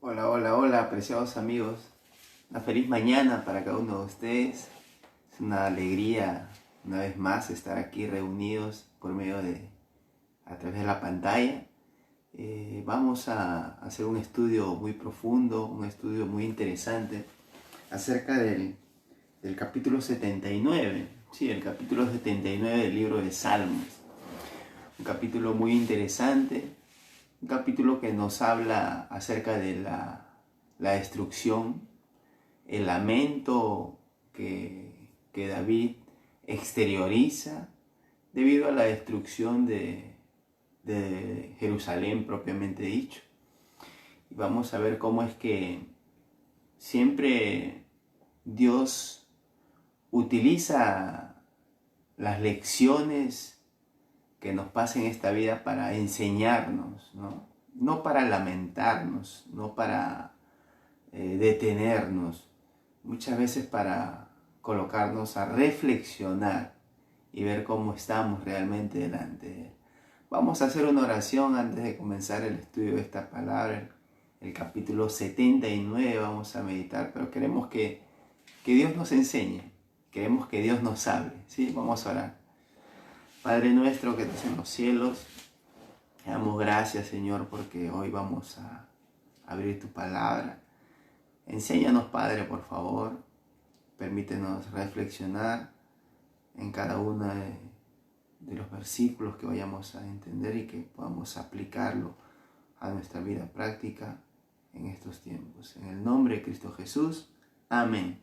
Hola, hola, hola, apreciados amigos. Una feliz mañana para cada uno de ustedes. Es una alegría una vez más estar aquí reunidos a través de la pantalla. Vamos a hacer un estudio muy profundo, un estudio muy interesante acerca del capítulo 79. Sí, el capítulo 79 del libro de Salmos. Un capítulo muy interesante. Un capítulo que nos habla acerca de la destrucción, el lamento que David exterioriza debido a la destrucción de Jerusalén propiamente dicho. Y vamos a ver cómo es que siempre Dios utiliza las lecciones que nos pasa en esta vida para enseñarnos, ¿no? No para lamentarnos, no para detenernos, muchas veces para colocarnos a reflexionar y ver cómo estamos realmente delante de Él. Vamos a hacer una oración antes de comenzar el estudio de esta palabra, el capítulo 79 vamos a meditar, pero queremos que Dios nos enseñe, queremos que Dios nos hable, ¿sí? Vamos a orar. Padre nuestro que estás en los cielos, te damos gracias, Señor, porque hoy vamos a abrir tu palabra. Enséñanos, Padre, por favor. Permítenos reflexionar en cada uno de los versículos que vayamos a entender y que podamos aplicarlo a nuestra vida práctica en estos tiempos. En el nombre de Cristo Jesús. Amén.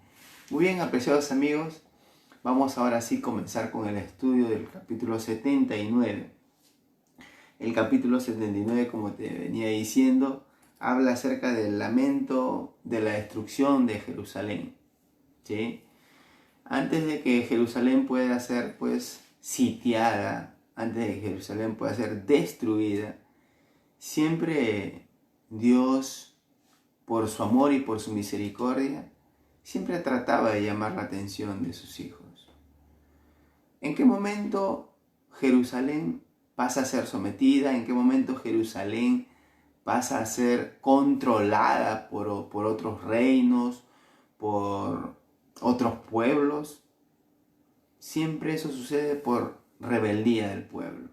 Muy bien, apreciados amigos. Vamos ahora sí a comenzar con el estudio del capítulo 79. El capítulo 79, como te venía diciendo, habla acerca del lamento de la destrucción de Jerusalén. ¿Sí? Antes de que Jerusalén pueda ser sitiada, antes de que Jerusalén pueda ser destruida, siempre Dios, por su amor y por su misericordia, siempre trataba de llamar la atención de sus hijos. ¿En qué momento Jerusalén pasa a ser sometida? ¿En qué momento Jerusalén pasa a ser controlada por otros reinos, por otros pueblos? Siempre eso sucede por rebeldía del pueblo.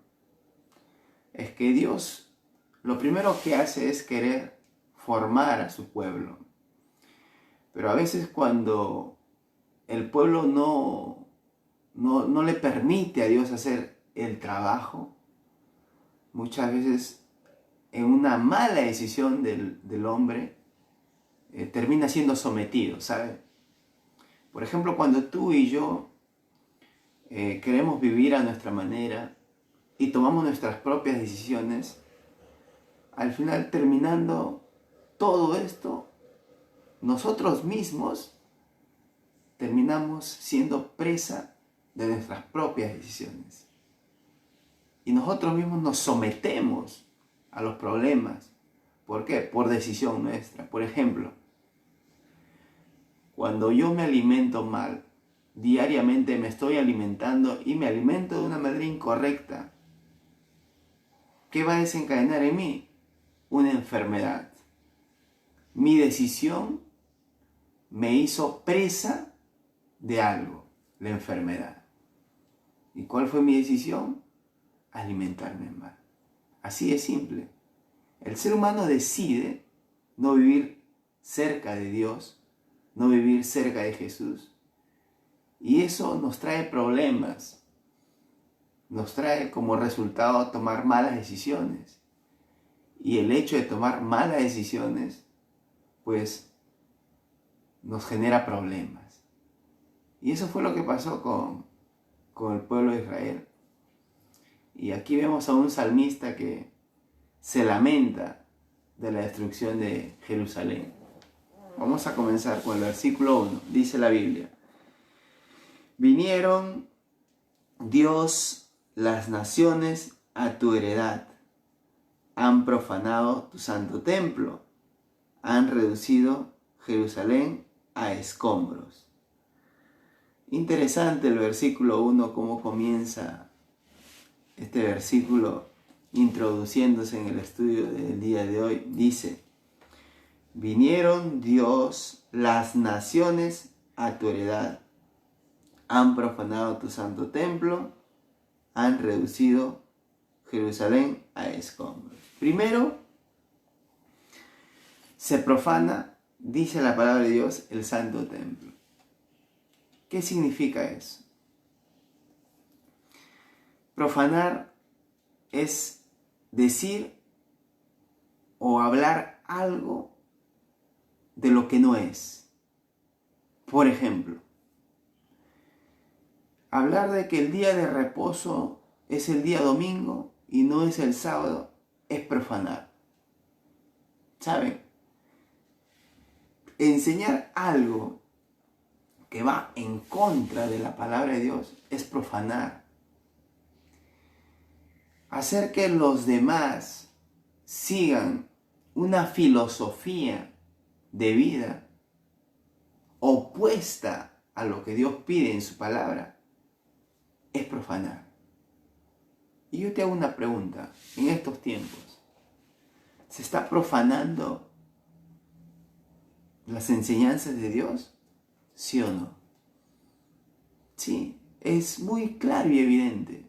Es que Dios lo primero que hace es querer formar a su pueblo. Pero a veces cuando el pueblo no le permite a Dios hacer el trabajo, muchas veces en una mala decisión del hombre termina siendo sometido, ¿sabe? Por ejemplo, cuando tú y yo queremos vivir a nuestra manera y tomamos nuestras propias decisiones, al final terminando todo esto, nosotros mismos terminamos siendo presa de nuestras propias decisiones. Y nosotros mismos nos sometemos a los problemas. ¿Por qué? Por decisión nuestra. Por ejemplo, cuando yo me alimento mal, diariamente me estoy alimentando y me alimento de una manera incorrecta, ¿qué va a desencadenar en mí? Una enfermedad. Mi decisión me hizo presa de algo, la enfermedad. ¿Y cuál fue mi decisión? Alimentarme mal. Así de simple. El ser humano decide no vivir cerca de Dios, no vivir cerca de Jesús. Y eso nos trae problemas. Nos trae como resultado tomar malas decisiones. Y el hecho de tomar malas decisiones, pues, nos genera problemas. Y eso fue lo que pasó con el pueblo de Israel. Y aquí vemos a un salmista que se lamenta de la destrucción de Jerusalén. Vamos a comenzar con el versículo 1. Dice la Biblia: vinieron Dios las naciones a tu heredad, han profanado tu santo templo, han reducido Jerusalén a escombros. Interesante el versículo 1, cómo comienza este versículo introduciéndose en el estudio del día de hoy. Dice: Vinieron Dios, las naciones a tu heredad. Han profanado tu santo templo, han reducido Jerusalén a escombros. Primero, se profana, dice la palabra de Dios, el santo templo. ¿Qué significa eso? Profanar es decir o hablar algo de lo que no es. Por ejemplo, hablar de que el día de reposo es el día domingo y no es el sábado es profanar. ¿Saben? Enseñar algo que va en contra de la palabra de Dios es profanar. Hacer que los demás sigan una filosofía de vida opuesta a lo que Dios pide en su palabra es profanar. Y yo te hago una pregunta. En estos tiempos, ¿se está profanando las enseñanzas de Dios? ¿Sí o no? Sí, es muy claro y evidente.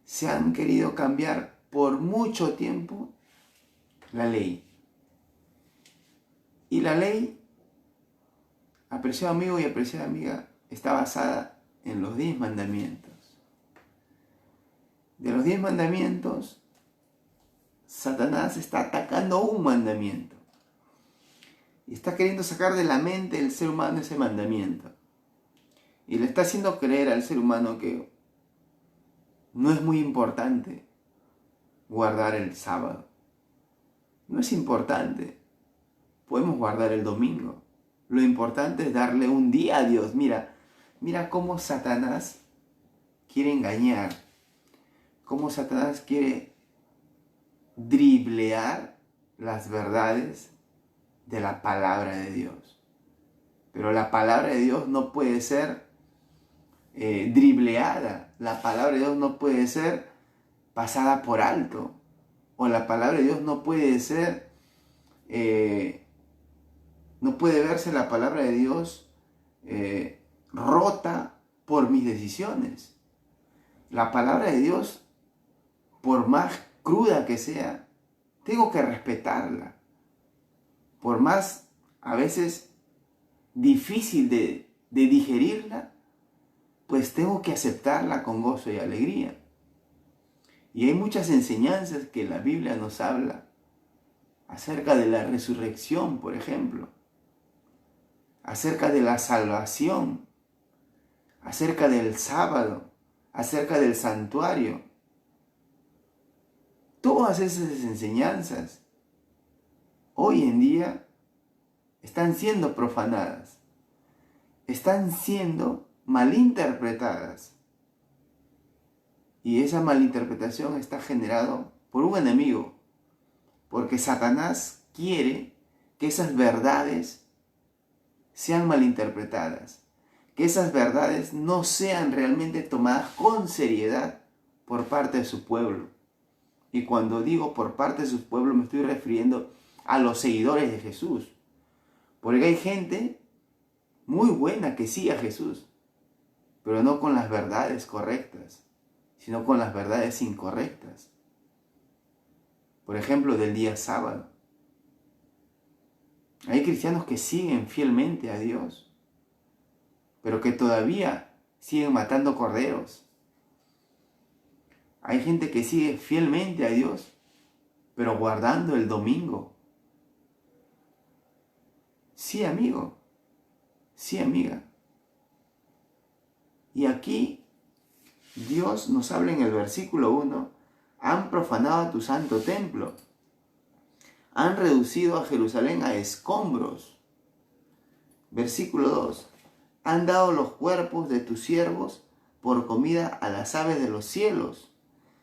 Se han querido cambiar por mucho tiempo la ley. Y la ley, apreciado amigo y apreciada amiga, está basada en los 10 mandamientos. De los 10 mandamientos, Satanás está atacando un mandamiento. Y está queriendo sacar de la mente del ser humano ese mandamiento. Y le está haciendo creer al ser humano que no es muy importante guardar el sábado. No es importante. Podemos guardar el domingo. Lo importante es darle un día a Dios. Mira cómo Satanás quiere engañar. Cómo Satanás quiere driblear las verdades de la palabra de Dios. Pero la palabra de Dios no puede ser dribleada. La palabra de Dios no puede ser pasada por alto. O la palabra de Dios no puede ser, no puede verse la palabra de Dios rota por mis decisiones. La palabra de Dios, por más cruda que sea, tengo que respetarla. Por más a veces difícil de digerirla, pues tengo que aceptarla con gozo y alegría. Y hay muchas enseñanzas que la Biblia nos habla acerca de la resurrección, por ejemplo, acerca de la salvación, acerca del sábado, acerca del santuario. Todas esas enseñanzas hoy en día están siendo profanadas, están siendo malinterpretadas. Y esa malinterpretación está generada por un enemigo, porque Satanás quiere que esas verdades sean malinterpretadas, que esas verdades no sean realmente tomadas con seriedad por parte de su pueblo. Y cuando digo por parte de su pueblo me estoy refiriendo a los seguidores de Jesús, porque hay gente muy buena que sigue a Jesús, pero no con las verdades correctas, sino con las verdades incorrectas. Por ejemplo, del día sábado. Hay cristianos que siguen fielmente a Dios, pero que todavía siguen matando corderos. Hay gente que sigue fielmente a Dios, pero guardando el domingo. Sí, amigo. Sí, amiga. Y aquí Dios nos habla en el versículo 1, han profanado tu santo templo, han reducido a Jerusalén a escombros. Versículo 2, han dado los cuerpos de tus siervos por comida a las aves de los cielos,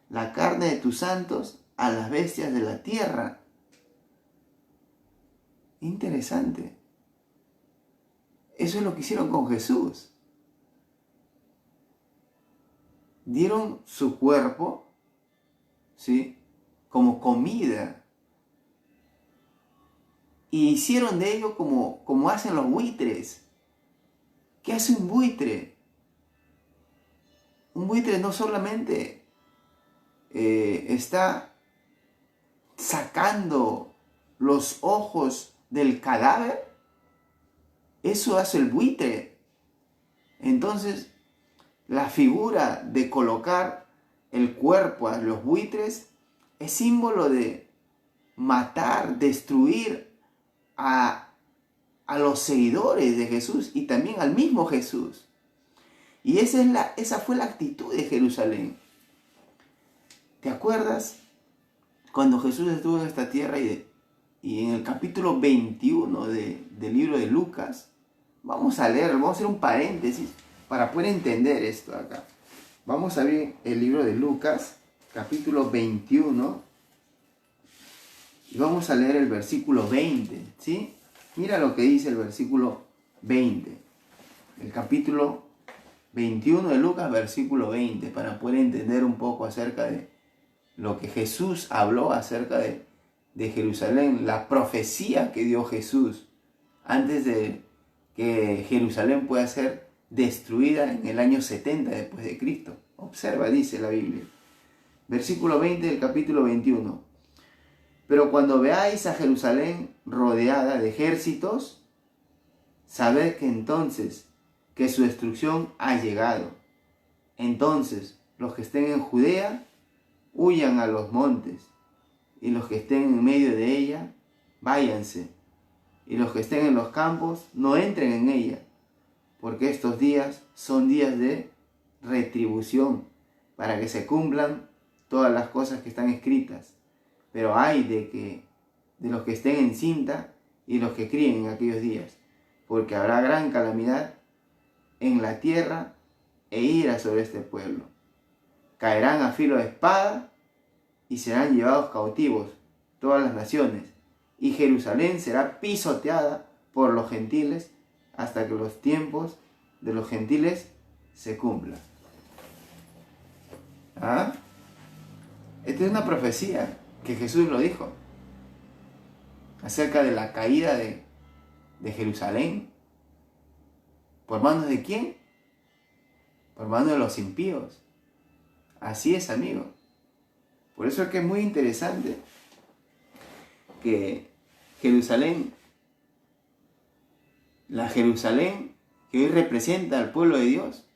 la carne de tus santos a las bestias de la tierra. Interesante. Eso es lo que hicieron con Jesús. Dieron su cuerpo, ¿sí?, como comida y hicieron de ello como hacen los buitres. ¿Qué hace un buitre? Un buitre no solamente está sacando los ojos del cadáver, eso hace el buitre. Entonces, la figura de colocar el cuerpo a los buitres es símbolo de matar, destruir a los seguidores de Jesús y también al mismo Jesús. Y esa fue la actitud de Jerusalén. ¿Te acuerdas cuando Jesús estuvo en esta tierra y en el capítulo 21 del libro de Lucas? Vamos a leer, vamos a hacer un paréntesis para poder entender esto acá. Vamos a ver el libro de Lucas, capítulo 21, y vamos a leer el versículo 20, ¿sí? Mira lo que dice el versículo 20, el capítulo 21 de Lucas, versículo 20, para poder entender un poco acerca de lo que Jesús habló acerca de Jerusalén, la profecía que dio Jesús antes de que Jerusalén pueda ser destruida en el año 70 después de Cristo. Observa, dice la Biblia. Versículo 20 del capítulo 21. Pero cuando veáis a Jerusalén rodeada de ejércitos, sabed que entonces que su destrucción ha llegado. Entonces los que estén en Judea huyan a los montes, y los que estén en medio de ella, váyanse, y los que estén en los campos, no entren en ella, porque estos días son días de retribución, para que se cumplan todas las cosas que están escritas. Pero ay de los que estén en cinta y los que críen en aquellos días, porque habrá gran calamidad en la tierra e ira sobre este pueblo. Caerán a filo de espada y serán llevados cautivos todas las naciones, y Jerusalén será pisoteada por los gentiles hasta que los tiempos de los gentiles se cumplan. ¿Ah? Esta es una profecía que Jesús lo dijo acerca de la caída de Jerusalén. ¿Por manos de quién? Por manos de los impíos. Así es, amigo. Por eso es que es muy interesante que Jerusalén, la Jerusalén que hoy representa al pueblo de Dios,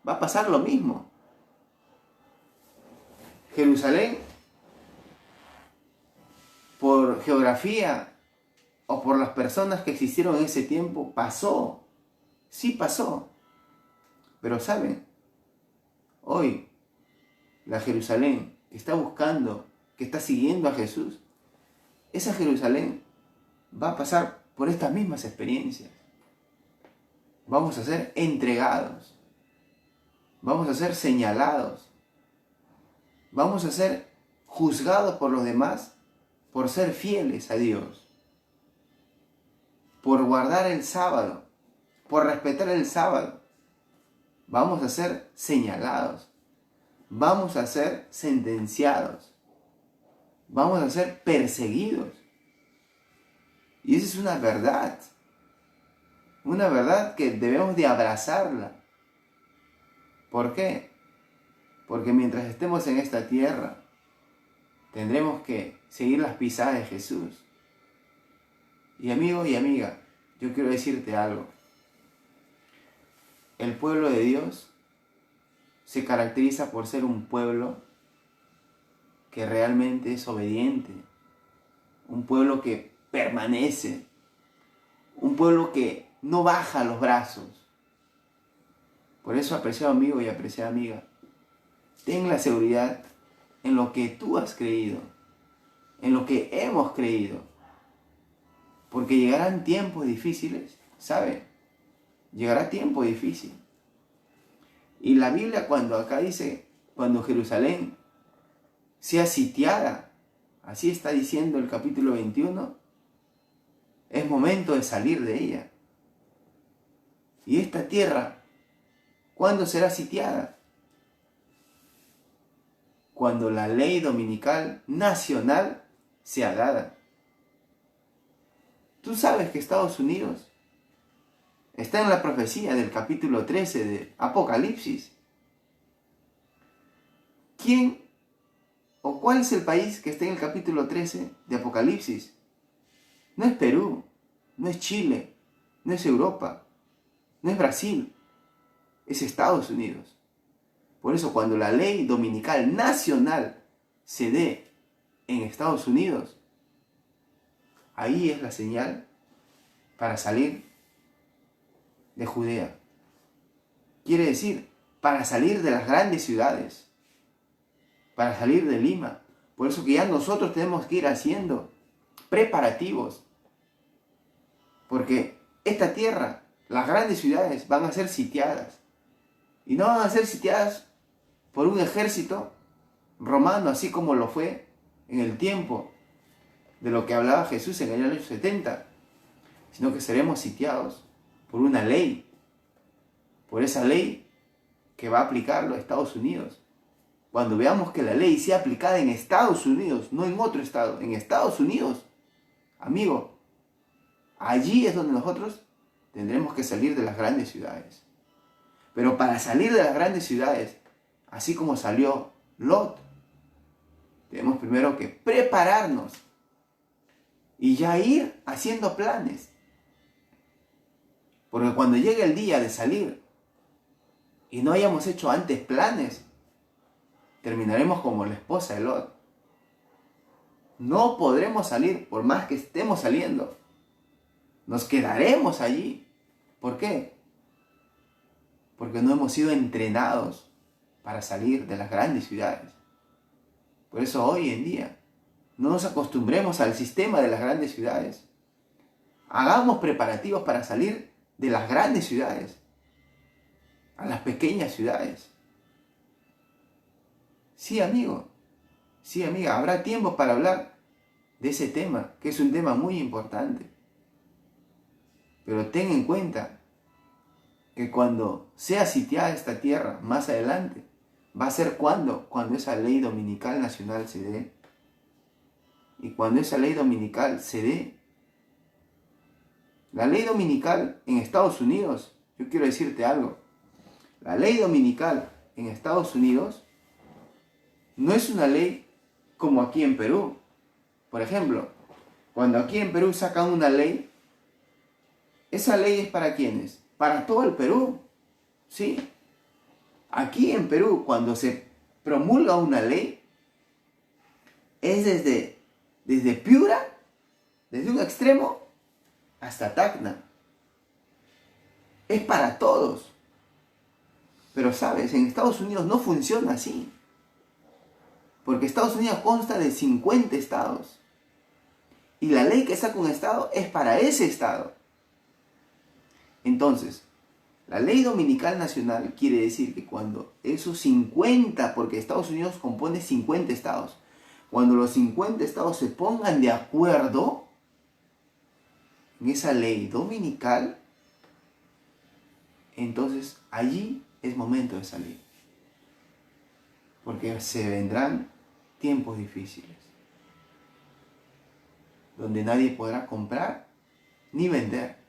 va a pasar lo mismo. Jerusalén, por geografía o por las personas que existieron en ese tiempo, pasó. Sí pasó. Pero ¿saben? Hoy, la Jerusalén que está buscando, que está siguiendo a Jesús, esa Jerusalén va a pasar por estas mismas experiencias. Vamos a ser entregados. Vamos a ser señalados. Vamos a ser juzgados por los demás por ser fieles a Dios, por guardar el sábado, por respetar el sábado. Vamos a ser señalados. Vamos a ser sentenciados. Vamos a ser perseguidos. Y esa es una verdad que debemos de abrazarla. ¿Por qué? Porque mientras estemos en esta tierra, tendremos que seguir las pisadas de Jesús. Y amigo y amiga, yo quiero decirte algo. El pueblo de Dios se caracteriza por ser un pueblo que realmente es obediente, un pueblo que permanece, un pueblo que no baja los brazos. Por eso, apreciado amigo y apreciada amiga, ten la seguridad en lo que tú has creído, en lo que hemos creído, porque llegarán tiempos difíciles, ¿sabe? Llegará tiempo difícil. Y la Biblia cuando acá dice, cuando Jerusalén sea sitiada, así está diciendo el capítulo 21, es momento de salir de ella. Y esta tierra, ¿cuándo será sitiada? Cuando la ley dominical nacional sea dada. Tú sabes que Estados Unidos está en la profecía del capítulo 13 de Apocalipsis. ¿Quién o cuál es el país que está en el capítulo 13 de Apocalipsis? No es Perú, no es Chile, no es Europa, no es Brasil, es Estados Unidos. Por eso cuando la ley dominical nacional se dé en Estados Unidos, ahí es la señal para salir de Judea. Quiere decir, para salir de las grandes ciudades, para salir de Lima. Por eso que ya nosotros tenemos que ir haciendo preparativos. Porque esta tierra, las grandes ciudades, van a ser sitiadas. Y no van a ser sitiadas por un ejército romano, así como lo fue en el tiempo de lo que hablaba Jesús en el año 70, sino que seremos sitiados por una ley, por esa ley que va a aplicarlo a Estados Unidos. Cuando veamos que la ley sea aplicada en Estados Unidos, no en otro estado, en Estados Unidos, amigo, allí es donde nosotros tendremos que salir de las grandes ciudades. Pero para salir de las grandes ciudades, así como salió Lot, tenemos primero que prepararnos y ya ir haciendo planes. Porque cuando llegue el día de salir y no hayamos hecho antes planes, terminaremos como la esposa de Lot. No podremos salir por más que estemos saliendo. Nos quedaremos allí. ¿Por qué? Porque no hemos sido entrenados para salir de las grandes ciudades. Por eso hoy en día no nos acostumbremos al sistema de las grandes ciudades. Hagamos preparativos para salir de las grandes ciudades a las pequeñas ciudades. Sí, amigo. Sí, amiga. Habrá tiempo para hablar de ese tema, que es un tema muy importante. Pero ten en cuenta que cuando sea sitiada esta tierra más adelante, va a ser cuando esa ley dominical nacional se dé. Y cuando esa ley dominical se dé, la ley dominical en Estados Unidos, yo quiero decirte algo, la ley dominical en Estados Unidos no es una ley como aquí en Perú. Por ejemplo, cuando aquí en Perú sacan una ley, esa ley es ¿para quiénes? Para todo el Perú, ¿sí? Aquí en Perú, cuando se promulga una ley, es desde Piura, desde un extremo, hasta Tacna. Es para todos. Pero sabes, en Estados Unidos no funciona así. Porque Estados Unidos consta de 50 estados. Y la ley que saca un estado es para ese estado. Entonces, la ley dominical nacional quiere decir que cuando esos 50, porque Estados Unidos compone 50 estados, cuando los 50 estados se pongan de acuerdo en esa ley dominical, entonces allí es momento de salir. Porque se vendrán tiempos difíciles, donde nadie podrá comprar ni vender.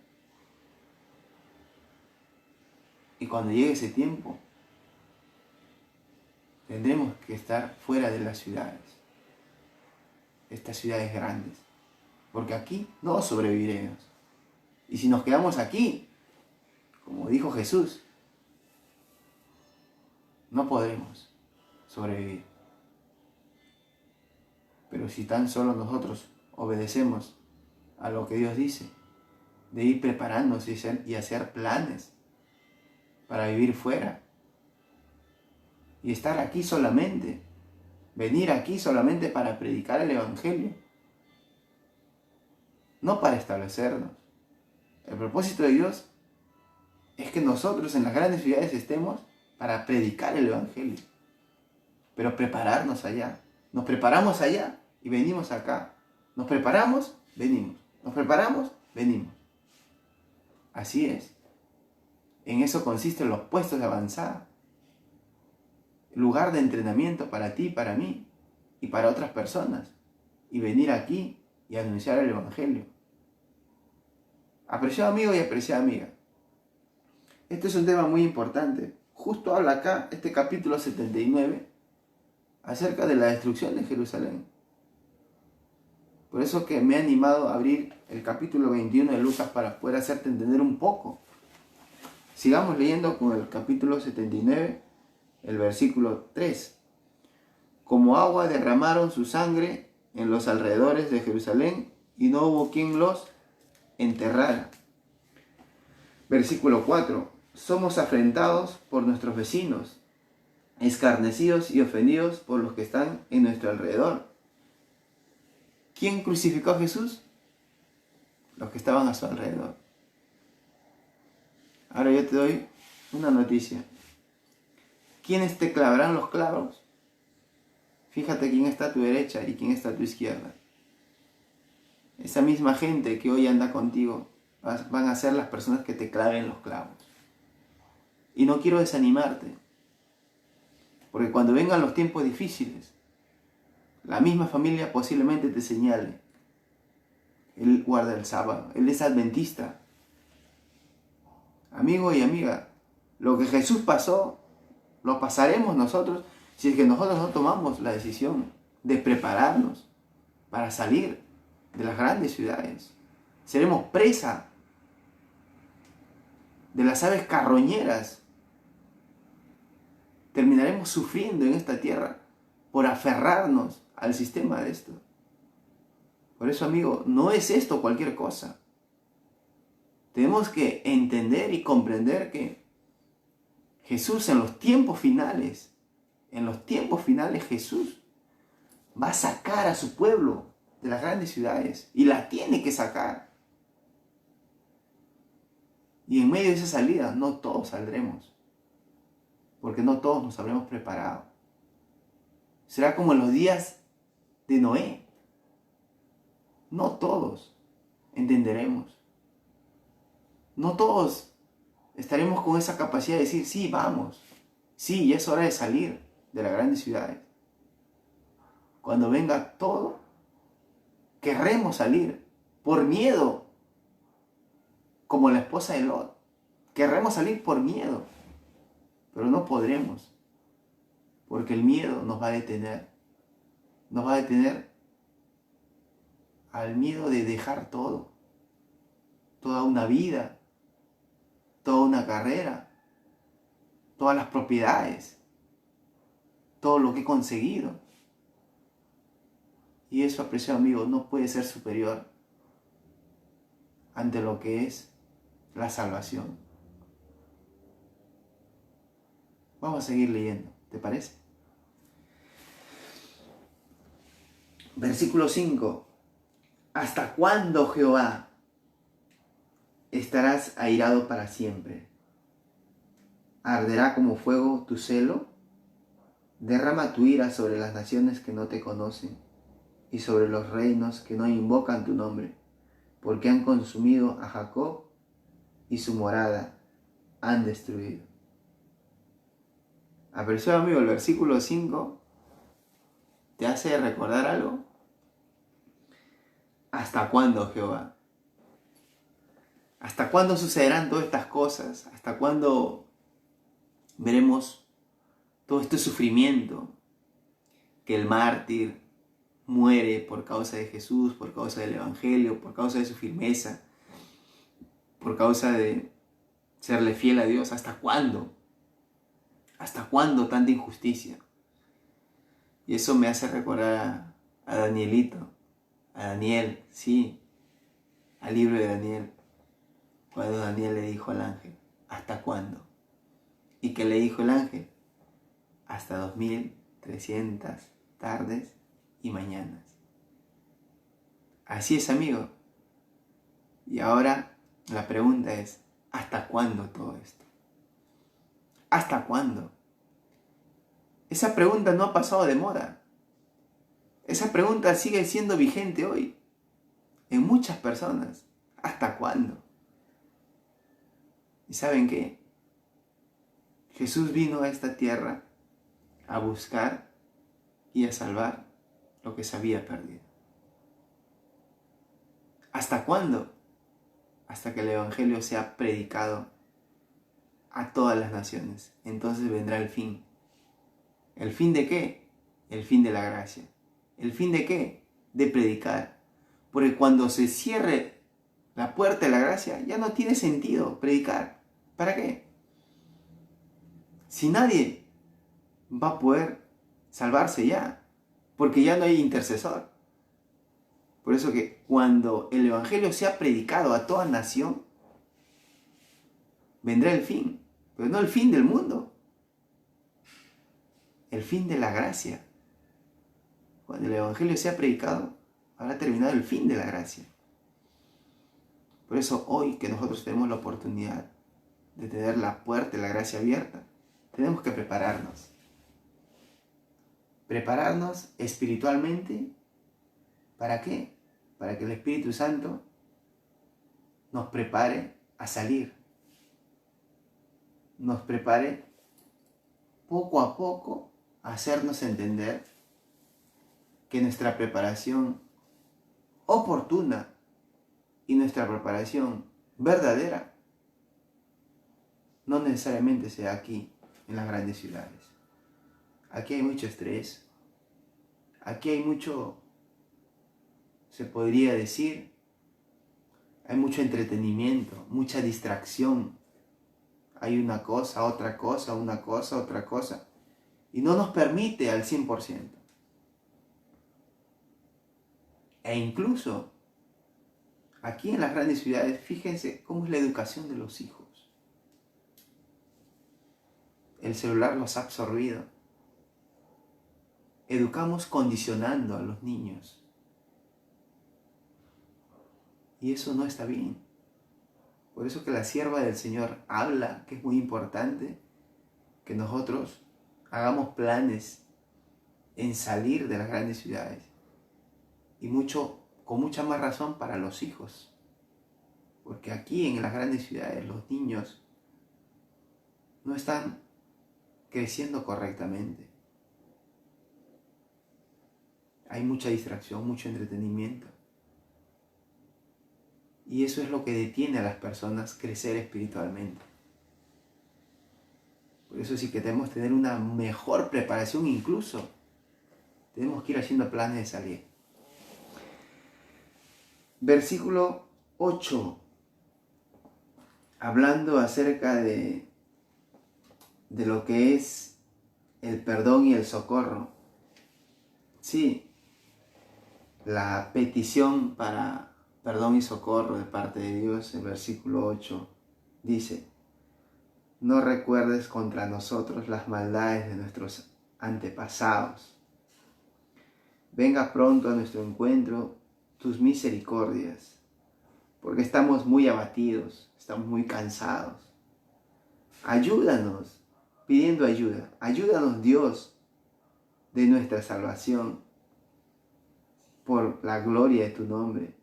Y cuando llegue ese tiempo, tendremos que estar fuera de las ciudades, estas ciudades grandes, porque aquí no sobreviviremos. Y si nos quedamos aquí, como dijo Jesús, no podremos sobrevivir. Pero si tan solo nosotros obedecemos a lo que Dios dice, de ir preparándonos y hacer planes para vivir fuera, y estar aquí solamente, venir aquí solamente para predicar el Evangelio, no para establecernos. El propósito de Dios es que nosotros en las grandes ciudades estemos para predicar el Evangelio, pero prepararnos allá. Nos preparamos allá y venimos acá. Nos preparamos, venimos. Nos preparamos, venimos. Así es. En eso consisten los puestos de avanzada. Lugar de entrenamiento para ti, para mí y para otras personas. Y venir aquí y anunciar el Evangelio. Apreciado amigo y apreciada amiga, este es un tema muy importante. Justo habla acá, este capítulo 79, acerca de la destrucción de Jerusalén. Por eso que me he animado a abrir el capítulo 21 de Lucas para poder hacerte entender un poco. Sigamos leyendo con el capítulo 79, el versículo 3. Como agua derramaron su sangre en los alrededores de Jerusalén y no hubo quien los enterrara. Versículo 4. Somos afrentados por nuestros vecinos, escarnecidos y ofendidos por los que están en nuestro alrededor. ¿Quién crucificó a Jesús? Los que estaban a su alrededor. Ahora yo te doy una noticia. ¿Quiénes te clavarán los clavos? Fíjate quién está a tu derecha y quién está a tu izquierda. Esa misma gente que hoy anda contigo van a ser las personas que te claven los clavos. Y no quiero desanimarte, porque cuando vengan los tiempos difíciles, la misma familia posiblemente te señale. Él guarda el sábado, él es adventista. Amigo y amiga, lo que Jesús pasó, lo pasaremos nosotros si es que nosotros no tomamos la decisión de prepararnos para salir de las grandes ciudades. Seremos presa de las aves carroñeras. Terminaremos sufriendo en esta tierra por aferrarnos al sistema de esto. Por eso, amigo, no es esto cualquier cosa. Tenemos que entender y comprender que Jesús en los tiempos finales Jesús va a sacar a su pueblo de las grandes ciudades y la tiene que sacar. Y en medio de esa salida no todos saldremos, porque no todos nos habremos preparado. Será como en los días de Noé. No todos entenderemos. No todos estaremos con esa capacidad de decir, sí, vamos. Sí, ya es hora de salir de las grandes ciudades. Cuando venga todo, querremos salir por miedo, como la esposa de Lot. Querremos salir por miedo, pero no podremos, porque el miedo nos va a detener. Nos va a detener al miedo de dejar todo, toda una vida, toda una carrera, todas las propiedades, todo lo que he conseguido. Y eso, apreciado amigo, no puede ser superior ante lo que es la salvación. Vamos a seguir leyendo, ¿te parece? Versículo 5. ¿Hasta cuándo, Jehová, estarás airado para siempre? ¿Arderá como fuego tu celo? Derrama tu ira sobre las naciones que no te conocen y sobre los reinos que no invocan tu nombre, porque han consumido a Jacob y su morada han destruido. Apreciado amigo, el versículo 5 te hace recordar algo. ¿Hasta cuándo, Jehová? ¿Hasta cuándo sucederán todas estas cosas? ¿Hasta cuándo veremos todo este sufrimiento? Que el mártir muere por causa de Jesús, por causa del Evangelio, por causa de su firmeza, por causa de serle fiel a Dios. ¿Hasta cuándo? ¿Hasta cuándo tanta injusticia? Y eso me hace recordar a Danielito, a Daniel, sí, al libro de Daniel, cuando Daniel le dijo al ángel, ¿hasta cuándo? ¿Y qué le dijo el ángel? Hasta 2300 tardes y mañanas. Así es, amigo. Y ahora la pregunta es, ¿hasta cuándo todo esto? ¿Hasta cuándo? Esa pregunta no ha pasado de moda. Esa pregunta sigue siendo vigente hoy en muchas personas. ¿Hasta cuándo? ¿Y saben qué? Jesús vino a esta tierra a buscar y a salvar lo que se había perdido. ¿Hasta cuándo? hasta que el Evangelio sea predicado a todas las naciones. Entonces vendrá el fin. ¿El fin de qué? El fin de la gracia. ¿El fin de qué? De predicar. Porque cuando se cierre la puerta de la gracia, ya no tiene sentido predicar. ¿Para qué? Si nadie va a poder salvarse ya, porque ya no hay intercesor. Por eso que cuando el Evangelio sea predicado a toda nación, vendrá el fin, pero no el fin del mundo, el fin de la gracia. Cuando el Evangelio sea predicado, habrá terminado el fin de la gracia. Por eso hoy que nosotros tenemos la oportunidad de tener la puerta de la gracia abierta, tenemos que prepararnos. Prepararnos espiritualmente. ¿Para qué? Para que el Espíritu Santo nos prepare a salir. Nos prepare poco a poco a hacernos entender que nuestra preparación oportuna y nuestra preparación verdadera no necesariamente sea aquí, en las grandes ciudades. Aquí hay mucho estrés. Aquí hay mucho, se podría decir, hay mucho entretenimiento, mucha distracción. Hay una cosa, otra cosa, una cosa, otra cosa. Y no nos permite al 100%. E incluso, aquí en las grandes ciudades, fíjense cómo es la educación de los hijos. El celular los ha absorbido. Educamos condicionando a los niños. Y eso no está bien. Por eso que la sierva del Señor habla, que es muy importante, que nosotros hagamos planes en salir de las grandes ciudades. Y con mucha más razón para los hijos. Porque aquí en las grandes ciudades los niños no están creciendo correctamente. Hay mucha distracción, mucho entretenimiento. Y eso es lo que detiene a las personas crecer espiritualmente. Por eso sí que tenemos que tener una mejor preparación incluso. Tenemos que ir haciendo planes de salir. Versículo 8. Hablando acerca de lo que es el perdón y el socorro. Sí, la petición para perdón y socorro de parte de Dios, el versículo 8, dice: no recuerdes contra nosotros las maldades de nuestros antepasados. Venga pronto a nuestro encuentro tus misericordias, porque estamos muy abatidos, estamos muy cansados. Ayúdanos, pidiendo ayuda. Ayúdanos, Dios, de nuestra salvación, por la gloria de tu nombre.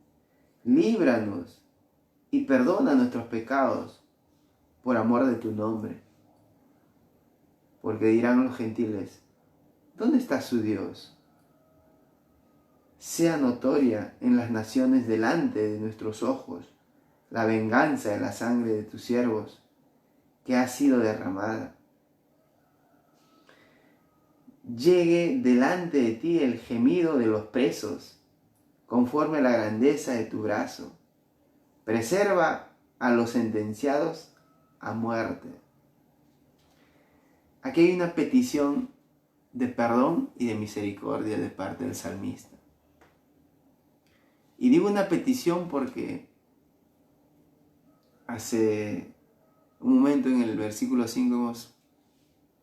Líbranos y perdona nuestros pecados por amor de tu nombre. Porque dirán los gentiles: ¿dónde está su Dios? Sea notoria en las naciones delante de nuestros ojos la venganza de la sangre de tus siervos que ha sido derramada. Llegue delante de ti el gemido de los presos, conforme a la grandeza de tu brazo. Preserva a los sentenciados a muerte. Aquí hay una petición de perdón y de misericordia de parte del salmista. Y digo una petición porque hace un momento en el versículo 5 hemos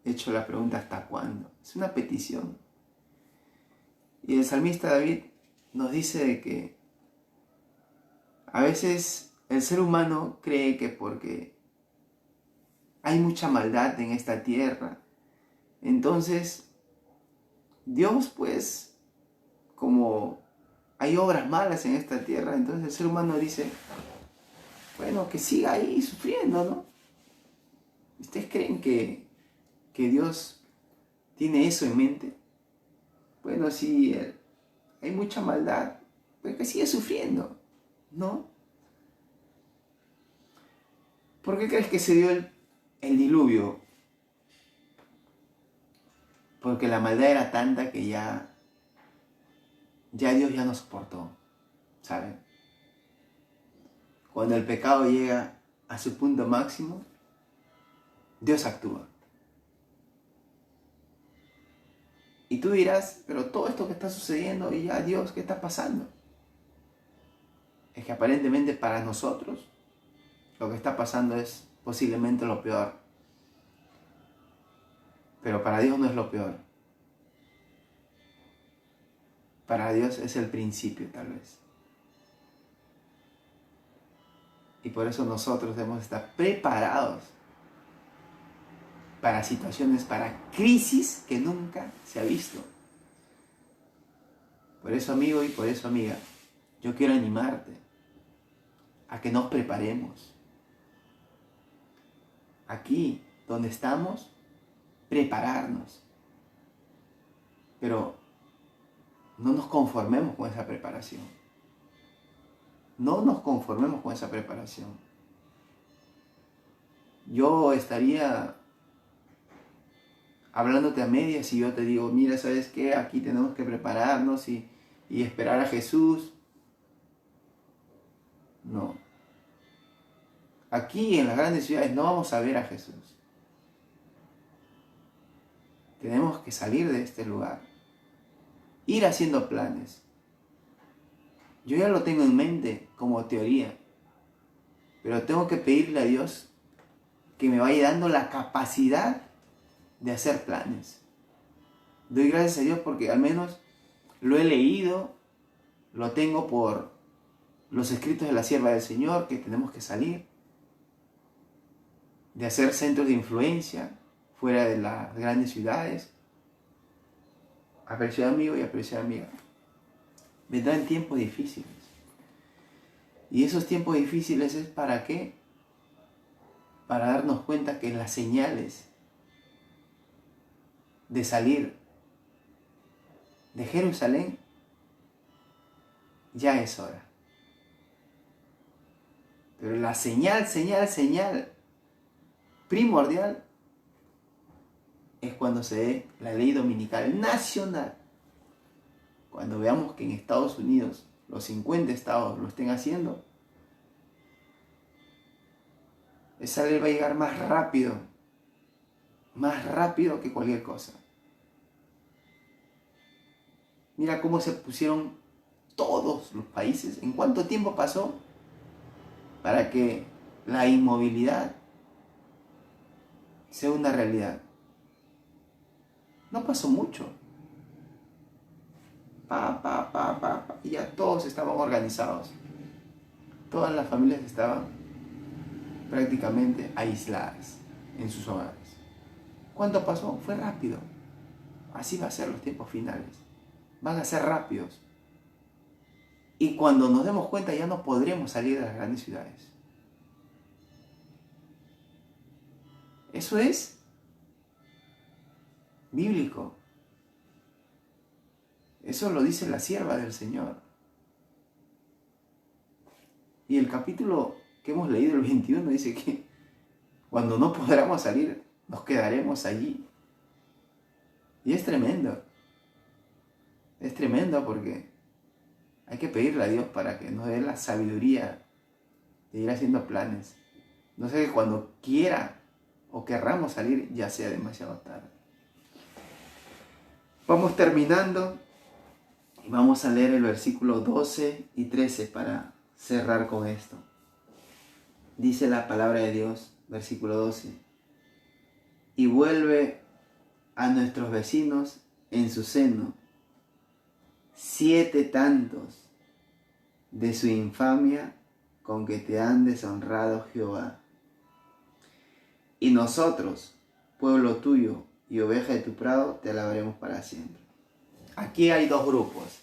hecho la pregunta ¿hasta cuándo? Es una petición. Y el salmista David nos dice de que a veces el ser humano cree que porque hay mucha maldad en esta tierra, entonces Dios, pues, como hay obras malas en esta tierra, entonces el ser humano dice, bueno, que siga ahí sufriendo, ¿no? ¿Ustedes creen que Dios tiene eso en mente? Bueno, si hay mucha maldad, pues que siga sufriendo, ¿no? ¿Por qué crees que se dio el diluvio? Porque la maldad era tanta que ya Dios ya no soportó, ¿saben? Cuando el pecado llega a su punto máximo, Dios actúa. Y tú dirás, pero todo esto que está sucediendo, y ya Dios, ¿qué está pasando? Es que aparentemente para nosotros lo que está pasando es posiblemente lo peor. Pero para Dios no es lo peor. Para Dios es el principio, tal vez. Y por eso nosotros debemos estar preparados para situaciones, para crisis que nunca se ha visto. Por eso, amigo, y por eso, amiga, yo quiero animarte a que nos preparemos. Aquí, donde estamos, prepararnos. Pero no nos conformemos con esa preparación. No nos conformemos con esa preparación. Yo estaría hablándote a medias si yo te digo, mira, ¿sabes qué? Aquí tenemos que prepararnos y esperar a Jesús. No. Aquí en las grandes ciudades no vamos a ver a Jesús. Tenemos que salir de este lugar. Ir haciendo planes. Yo ya lo tengo en mente como teoría. Pero tengo que pedirle a Dios que me vaya dando la capacidad de hacer planes. Doy gracias a Dios porque al menos lo he leído, lo tengo por los escritos de la sierva del Señor, que tenemos que salir, de hacer centros de influencia fuera de las grandes ciudades. Apreciado amigo y apreciada amiga, vendrán tiempos difíciles. Y esos tiempos difíciles es ¿para qué? Para darnos cuenta que las señales de salir de Jerusalén ya es hora. Pero la señal primordial es cuando se dé la ley dominical nacional. Cuando veamos que en Estados Unidos los 50 estados lo estén haciendo, esa ley va a llegar más rápido que cualquier cosa. Mira cómo se pusieron todos los países. ¿En cuánto tiempo pasó para que la inmovilidad sea una realidad? No pasó mucho. Y ya todos estaban organizados. Todas las familias estaban prácticamente aisladas en sus hogares. ¿Cuánto pasó? Fue rápido. Así va a ser los tiempos finales. Van a ser rápidos. Y cuando nos demos cuenta ya no podremos salir de las grandes ciudades. Eso es bíblico. Eso lo dice la sierva del Señor. Y el capítulo que hemos leído, el 21, dice que cuando no podamos salir, nos quedaremos allí. Y es tremendo. Es tremendo porque hay que pedirle a Dios para que nos dé la sabiduría de ir haciendo planes. No sé que cuando quiera o querramos salir ya sea demasiado tarde. Vamos terminando y vamos a leer el versículo 12 y 13 para cerrar con esto. Dice la palabra de Dios, versículo 12. Y vuelve a nuestros vecinos en su seno 7 tantos de su infamia con que te han deshonrado Jehová. Y nosotros, pueblo tuyo y oveja de tu prado, te alabaremos para siempre. Aquí hay dos grupos.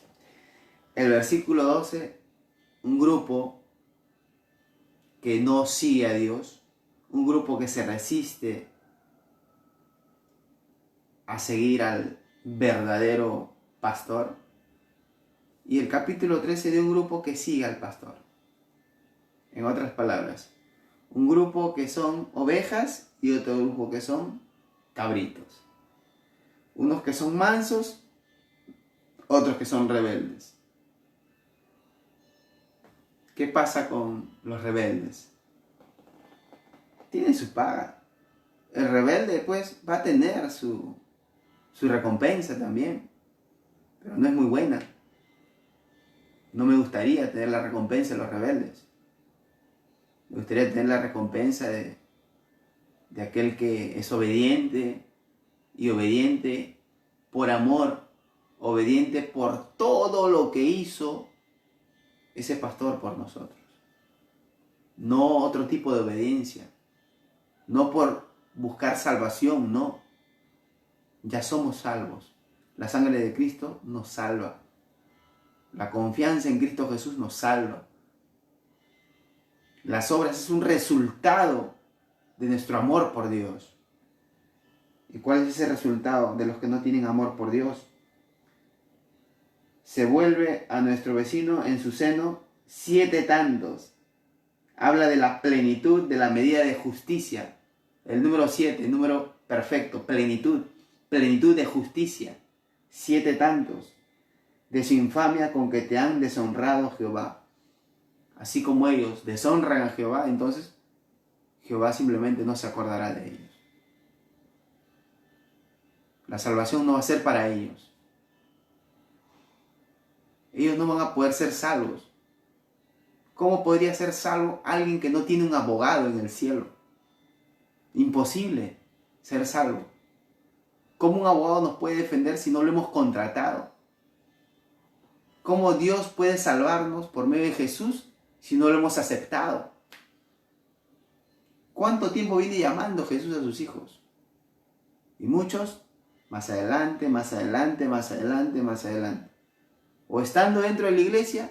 El versículo 12, un grupo que no sigue a Dios, un grupo que se resiste a seguir al verdadero pastor. Y el capítulo 13 de un grupo que sigue al pastor. En otras palabras, Un grupo que son ovejas y otro grupo que son cabritos. Unos que son mansos, otros que son rebeldes. ¿Qué pasa con los rebeldes? Tienen su paga. El rebelde pues va a tener su recompensa también, pero no es muy buena. No me gustaría tener la recompensa de los rebeldes. Me gustaría tener la recompensa de aquel que es obediente y obediente por amor, obediente por todo lo que hizo ese pastor por nosotros. No otro tipo de obediencia, no por buscar salvación, no. Ya somos salvos. La sangre de Cristo nos salva. La confianza en Cristo Jesús nos salva. Las obras es un resultado de nuestro amor por Dios. ¿Y cuál es ese resultado de los que no tienen amor por Dios? Se vuelve a nuestro vecino en su seno 7 tantos. Habla de la plenitud de la medida de justicia. El número 7, el número perfecto, plenitud. Plenitud de justicia. 7 tantos. De su infamia con que te han deshonrado Jehová. Así como ellos deshonran a Jehová, entonces Jehová simplemente no se acordará de ellos. La salvación no va a ser para ellos. Ellos no van a poder ser salvos. ¿Cómo podría ser salvo alguien que no tiene un abogado en el cielo? Imposible ser salvo. ¿Cómo un abogado nos puede defender si no lo hemos contratado? ¿Cómo Dios puede salvarnos por medio de Jesús si no lo hemos aceptado? ¿Cuánto tiempo viene llamando Jesús a sus hijos? Y muchos, más adelante, más adelante, más adelante, más adelante. O estando dentro de la iglesia,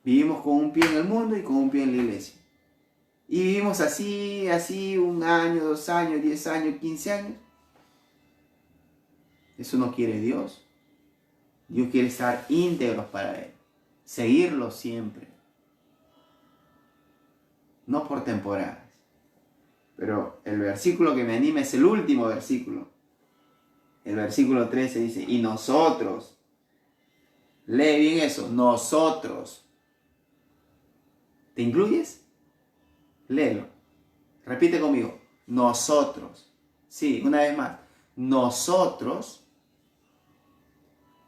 vivimos con un pie en el mundo y con un pie en la iglesia. Y vivimos así, 1 año, 2 años, 10 años, 15 años. Eso no quiere Dios. Dios quiere estar íntegros para Él. Seguirlo siempre. No por temporadas. Pero el versículo que me anima es el último versículo. El versículo 13 dice, y nosotros. Lee bien eso, nosotros. ¿Te incluyes? Léelo. Repite conmigo. Nosotros. Sí, una vez más. Nosotros,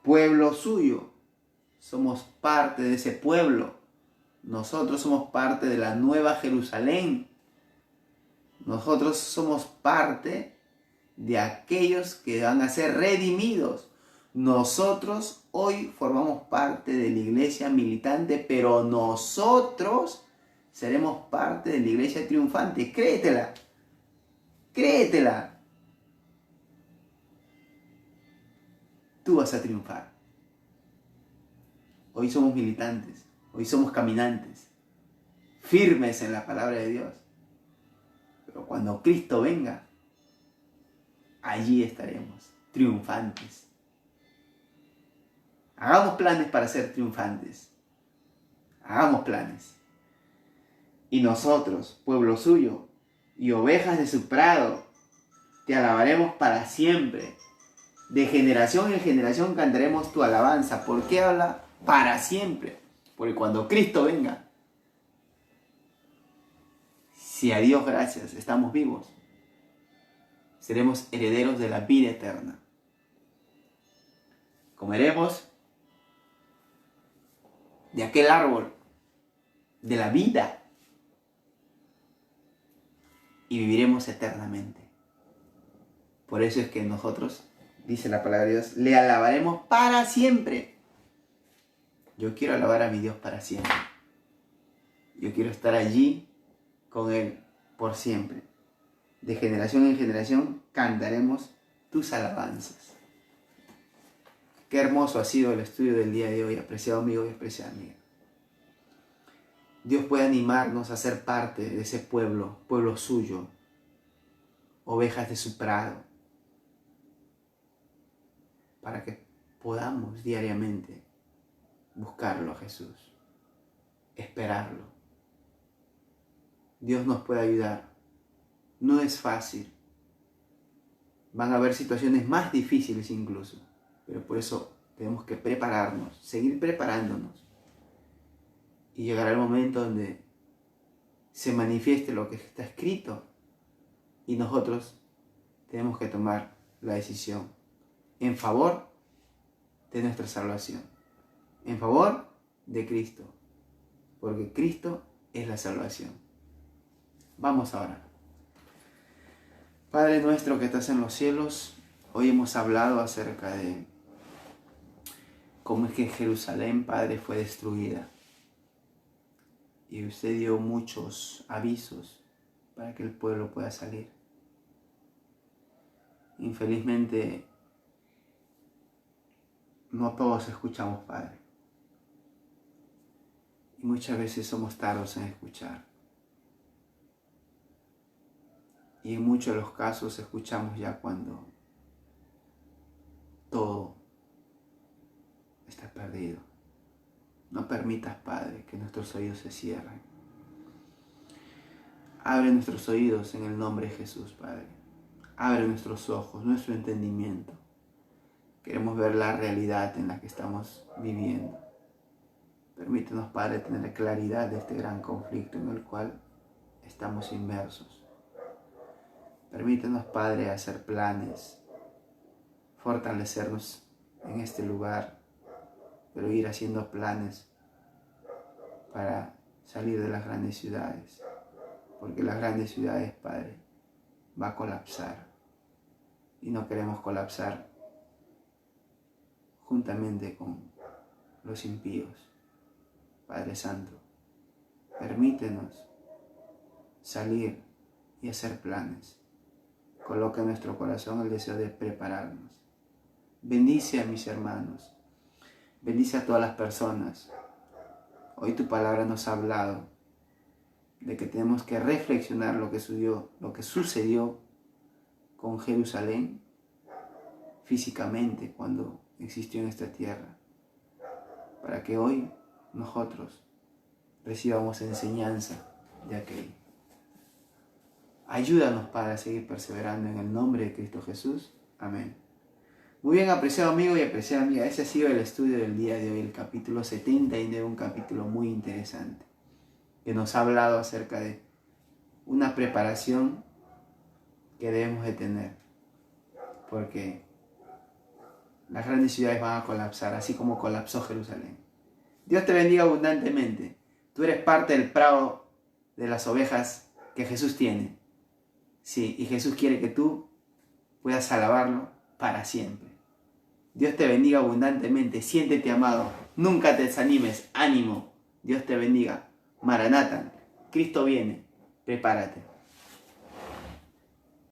pueblo suyo. Somos parte de ese pueblo. Nosotros somos parte de la Nueva Jerusalén. Nosotros somos parte de aquellos que van a ser redimidos. Nosotros hoy formamos parte de la iglesia militante, pero nosotros seremos parte de la iglesia triunfante. Créetela. Créetela. Tú vas a triunfar. Hoy somos militantes. Hoy somos caminantes. Firmes en la palabra de Dios. Pero cuando Cristo venga, allí estaremos, triunfantes. Hagamos planes para ser triunfantes. Hagamos planes. Y nosotros, pueblo suyo, y ovejas de su prado, te alabaremos para siempre. De generación en generación cantaremos tu alabanza. ¿Por qué habla para siempre? Porque cuando Cristo venga, si a Dios gracias estamos vivos, seremos herederos de la vida eterna. Comeremos de aquel árbol de la vida y viviremos eternamente. Por eso es que nosotros, dice la palabra de Dios, le alabaremos para siempre. Yo quiero alabar a mi Dios para siempre. Yo quiero estar allí con Él por siempre. De generación en generación cantaremos tus alabanzas. Qué hermoso ha sido el estudio del día de hoy, apreciado amigo y apreciada amiga. Dios puede animarnos a ser parte de ese pueblo, pueblo suyo, ovejas de su prado, para que podamos diariamente buscarlo a Jesús, esperarlo, Dios nos puede ayudar. No es fácil. Van a haber situaciones más difíciles incluso. Pero por eso tenemos que prepararnos, seguir preparándonos. Y llegará el momento donde se manifieste lo que está escrito. Y nosotros tenemos que tomar la decisión en favor de nuestra salvación. En favor de Cristo. Porque Cristo es la salvación. Vamos ahora. Padre nuestro que estás en los cielos, hoy hemos hablado acerca de cómo es que Jerusalén, Padre, fue destruida. Y usted dio muchos avisos para que el pueblo pueda salir. Infelizmente, no todos escuchamos, Padre. Y muchas veces somos tardos en escuchar. Y en muchos de los casos escuchamos ya cuando todo está perdido. No permitas, Padre, que nuestros oídos se cierren. Abre nuestros oídos en el nombre de Jesús, Padre. Abre nuestros ojos, nuestro entendimiento. Queremos ver la realidad en la que estamos viviendo. Permítenos, Padre, tener claridad de este gran conflicto en el cual estamos inmersos. Permítenos, Padre, hacer planes, fortalecernos en este lugar, pero ir haciendo planes para salir de las grandes ciudades, porque las grandes ciudades, Padre, va a colapsar y no queremos colapsar juntamente con los impíos. Padre Santo, permítenos salir y hacer planes. Coloca en nuestro corazón el deseo de prepararnos. Bendice a mis hermanos. Bendice a todas las personas. Hoy tu palabra nos ha hablado de que tenemos que reflexionar lo que sucedió con Jerusalén físicamente cuando existió en esta tierra. Para que hoy nosotros recibamos enseñanza de aquello. Ayúdanos, Padre, a seguir perseverando en el nombre de Cristo Jesús. Amén. Muy bien, apreciado amigo y apreciada amiga, ese ha sido el estudio del día de hoy, el capítulo 79, un capítulo muy interesante, que nos ha hablado acerca de una preparación que debemos de tener, porque las grandes ciudades van a colapsar, así como colapsó Jerusalén. Dios te bendiga abundantemente. Tú eres parte del prado de las ovejas que Jesús tiene. Sí, y Jesús quiere que tú puedas alabarlo para siempre. Dios te bendiga abundantemente. Siéntete amado. Nunca te desanimes. Ánimo. Dios te bendiga. Maranatha. Cristo viene. Prepárate.